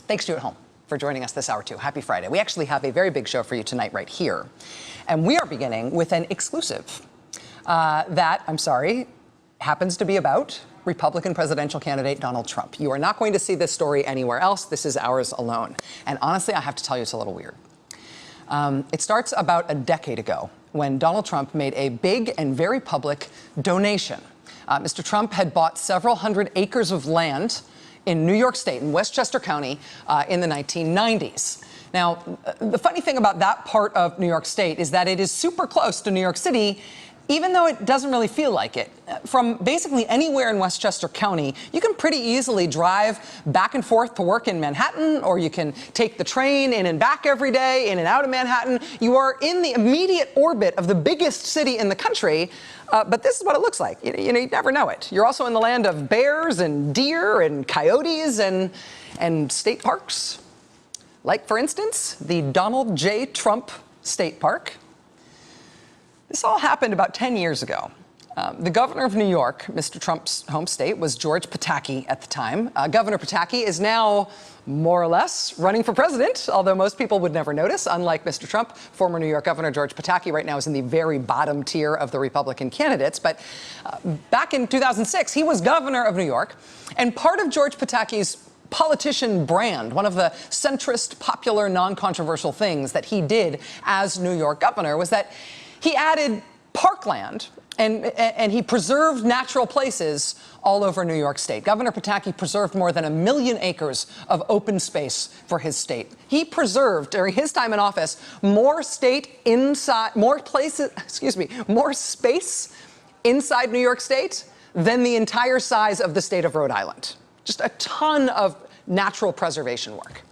Thanks to you at home for joining us this hour, too. Happy Friday. We actually have a very big show for you tonight right here. And we are beginning with an exclusive happens to be about Republican presidential candidate Donald Trump. You are not going to see this story anywhere else. This is ours alone. And honestly, I have to tell you, it's a little weird. It starts about a decade ago when Donald Trump made a big and very public donation. Mr. Trump had bought several hundred acres of land in New York State, in Westchester County, in the 1990s. Now, the funny thing about that part of New York State is that it is super close to New York City, even though it doesn't really feel like it. From basically anywhere in Westchester County, you can pretty easily drive back and forth to work in Manhattan, or you can take the train in and back every day, in and out of Manhattan. You are in the immediate orbit of the biggest city in the country, but this is what it looks like. You never know it. You're also in the land of bears and deer and coyotes and state parks. Like, for instance, the Donald J. Trump State Park. This all happened about 10 years ago. The governor of New York, Mr. Trump's home state, was George Pataki at the time. Governor Pataki is now more or less running for president, although most people would never notice. Unlike Mr. Trump, former New York Governor George Pataki right now is in the very bottom tier of the Republican candidates. But back in 2006, he was governor of New York. And part of George Pataki's politician brand, one of the centrist, popular, non-controversial things that he did as New York governor was that he added parkland and he preserved natural places all over New York State. Governor Pataki preserved more than 1 million acres of open space for his state. He preserved, during his time in office, more space inside New York State than the entire size of the state of Rhode Island. Just a ton of natural preservation work.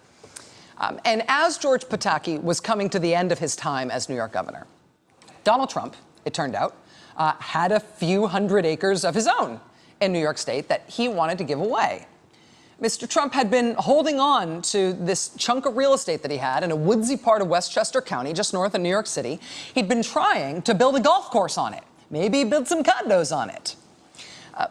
And as George Pataki was coming to the end of his time as New York governor, Donald Trump, it turned out, had a few hundred acres of his own in New York State that he wanted to give away. Mr. Trump had been holding on to this chunk of real estate that he had in a woodsy part of Westchester County, just north of New York City. He'd been trying to build a golf course on it, maybe build some condos on it.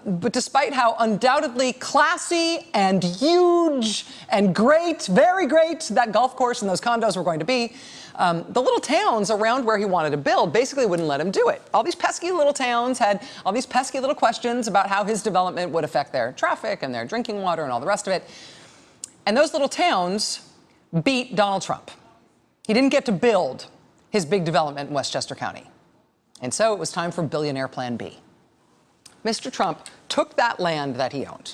But despite how undoubtedly classy and huge and great, very great, that golf course and those condos were going to be, the little towns around where he wanted to build basically wouldn't let him do it. All these pesky little towns had all these pesky little questions about how his development would affect their traffic and their drinking water and all the rest of it. And those little towns beat Donald Trump. He didn't get to build his big development in Westchester County. And so it was time for billionaire Plan B. Mr. Trump took that land that he owned,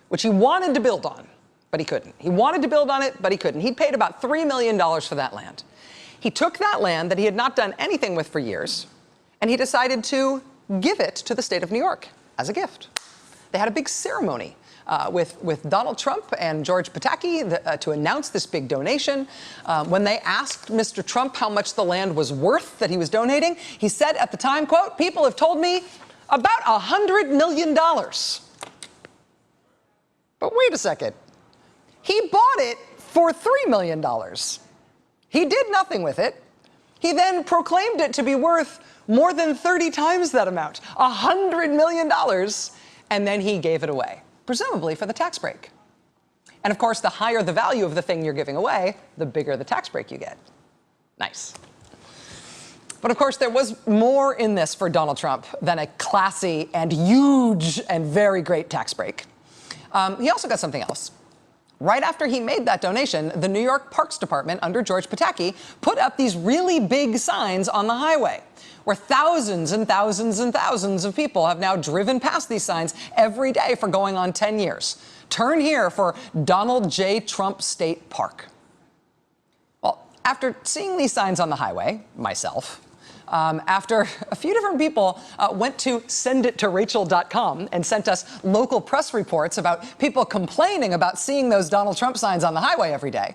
which he wanted to build on, but he couldn't. He wanted to build on it, but he couldn't. He'd paid about $3 million for that land. He took that land that he had not done anything with for years, and he decided to give it to the state of New York as a gift. They had a big ceremony with Donald Trump and George Pataki to announce this big donation. When they asked Mr. Trump how much the land was worth that he was donating, he said at the time, quote, "People have told me about $100 million. But wait a second. He bought it for $3 million. He did nothing with it. He then proclaimed it to be worth more than 30 times that amount, $100 million, and then he gave it away, presumably for the tax break. And of course, the higher the value of the thing you're giving away, the bigger the tax break you get. Nice. But of course, there was more in this for Donald Trump than a classy and huge and very great tax break. He also got something else. Right after he made that donation, the New York Parks Department under George Pataki put up these really big signs on the highway where thousands and thousands and thousands of people have now driven past these signs every day for going on 10 years. Turn here for Donald J. Trump State Park. Well, after seeing these signs on the highway, myself, after a few different people went to sendittorachel.com and sent us local press reports about people complaining about seeing those Donald Trump signs on the highway every day.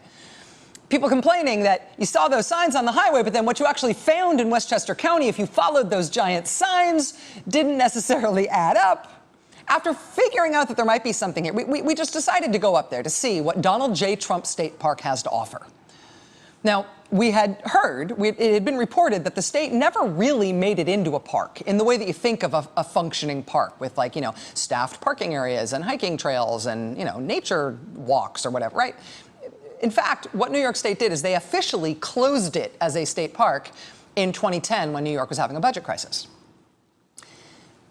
People complaining that you saw those signs on the highway, but then what you actually found in Westchester County, if you followed those giant signs, didn't necessarily add up. After figuring out that there might be something here, we just decided to go up there to see what Donald J. Trump State Park has to offer. Now, we had heard, it had been reported that the state never really made it into a park in the way that you think of a functioning park with, like, staffed parking areas and hiking trails and, nature walks or whatever, right? In fact, what New York State did is they officially closed it as a state park in 2010 when New York was having a budget crisis.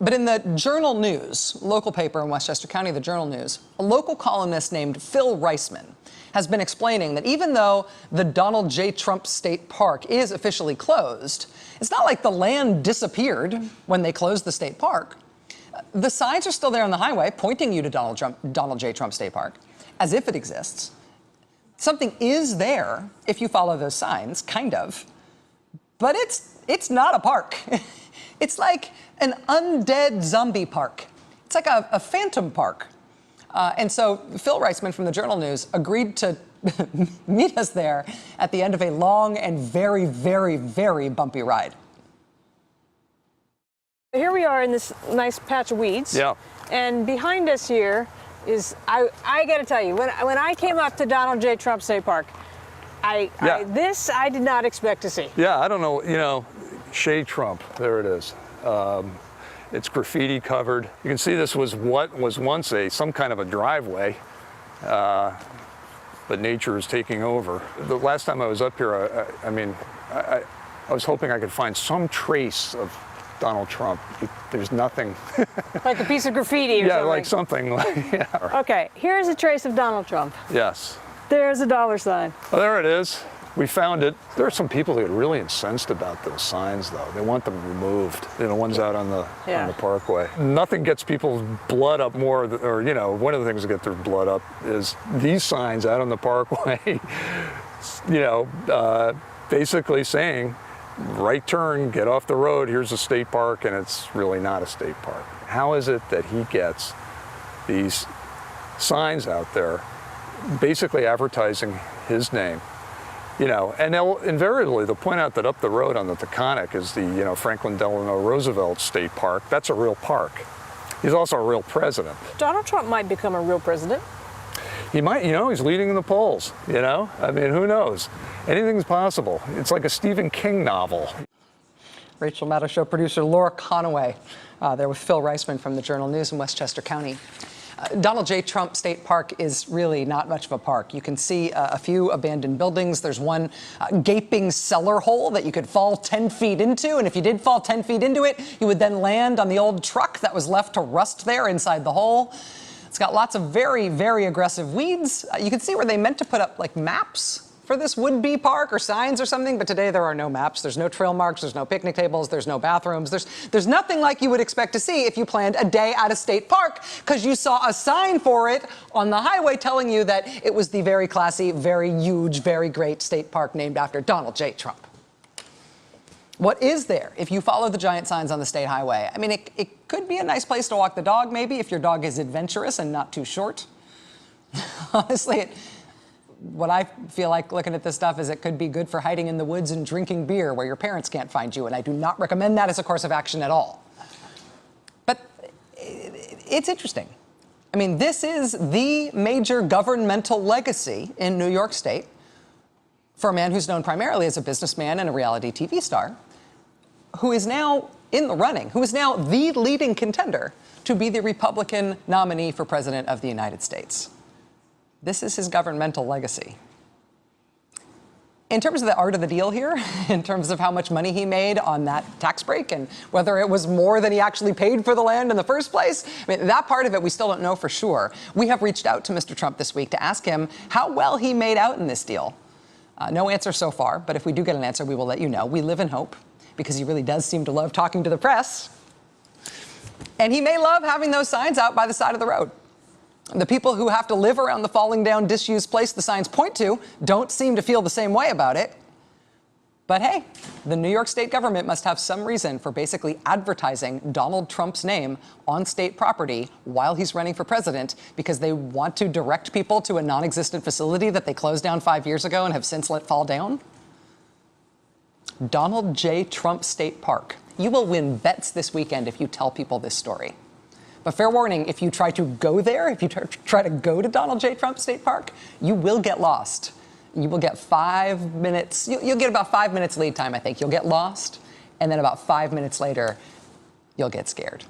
But in the Journal News, local paper in Westchester County, the Journal News, a local columnist named Phil Reisman has been explaining that even though the Donald J. Trump State Park is officially closed, it's not like the land disappeared when they closed the state park. The signs are still there on the highway pointing you to Donald J. Trump State Park, as if it exists. Something is there if you follow those signs, kind of, but it's not a park. It's like an undead zombie park. It's like a phantom park. And so Phil Reisman from the Journal News agreed to meet us there at the end of a long and very, very, very bumpy ride. Here we are in this nice patch of weeds. Yeah. And behind us here is, I got to tell you, when I came up to Donald J. Trump State Park, this I did not expect to see. Yeah, I don't know, Shea Trump, there it is. It's graffiti covered. You can see this was what was once some kind of a driveway, but nature is taking over. The last time I was up here, I was hoping I could find some trace of Donald Trump. There's nothing. Like a piece of graffiti or something? Yeah, like something. Yeah. Okay, here's a trace of Donald Trump. Yes. There's a dollar sign. Oh, there it is. We found it. There are some people who get really incensed about those signs, though. They want them removed. The ones out on the parkway. Nothing gets people's blood up more, or one of the things that get their blood up is these signs out on the parkway. Basically saying, right turn, get off the road. Here's a state park, and it's really not a state park. How is it that he gets these signs out there, basically advertising his name? And invariably they'll point out that up the road on the Taconic is the, Franklin Delano Roosevelt State Park. That's a real park. He's also a real president. Donald Trump might become a real president. He might, he's leading in the polls, who knows? Anything's possible. It's like a Stephen King novel. Rachel Maddow Show producer Laura Conaway there with Phil Reisman from the Journal News in Westchester County. Donald J. Trump State Park is really not much of a park. You can see a few abandoned buildings. There's one gaping cellar hole that you could fall 10 feet into. And if you did fall 10 feet into it, you would then land on the old truck that was left to rust there inside the hole. It's got lots of very, very aggressive weeds. You can see where they meant to put up like maps for this would-be park or signs or something, but today there are no maps. There's no trail marks, there's no picnic tables, there's no bathrooms. There's nothing like you would expect to see if you planned a day at a state park because you saw a sign for it on the highway telling you that it was the very classy, very huge, very great state park named after Donald J. Trump. What is there if you follow the giant signs on the state highway? It could be a nice place to walk the dog, maybe, if your dog is adventurous and not too short. Honestly, what I feel like looking at this stuff is it could be good for hiding in the woods and drinking beer where your parents can't find you, and I do not recommend that as a course of action at all. But it's interesting. This is the major governmental legacy in New York State for a man who's known primarily as a businessman and a reality TV star, who is now in the running, who is now the leading contender to be the Republican nominee for President of the United States. This is his governmental legacy. In terms of the art of the deal here, in terms of how much money he made on that tax break and whether it was more than he actually paid for the land in the first place, that part of it we still don't know for sure. We have reached out to Mr. Trump this week to ask him how well he made out in this deal. No answer so far, but if we do get an answer, we will let you know. We live in hope because he really does seem to love talking to the press. And he may love having those signs out by the side of the road. The people who have to live around the falling down, disused place the signs point to don't seem to feel the same way about it. But hey, the New York State government must have some reason for basically advertising Donald Trump's name on state property while he's running for president because they want to direct people to a non-existent facility that they closed down 5 years ago and have since let fall down. Donald J. Trump State Park. You will win bets this weekend if you tell people this story. But fair warning, if you try to go there, if you try to go to Donald J. Trump State Park, you will get lost. You will get 5 minutes. You'll get about 5 minutes lead time, I think. You'll get lost, and then about 5 minutes later, you'll get scared.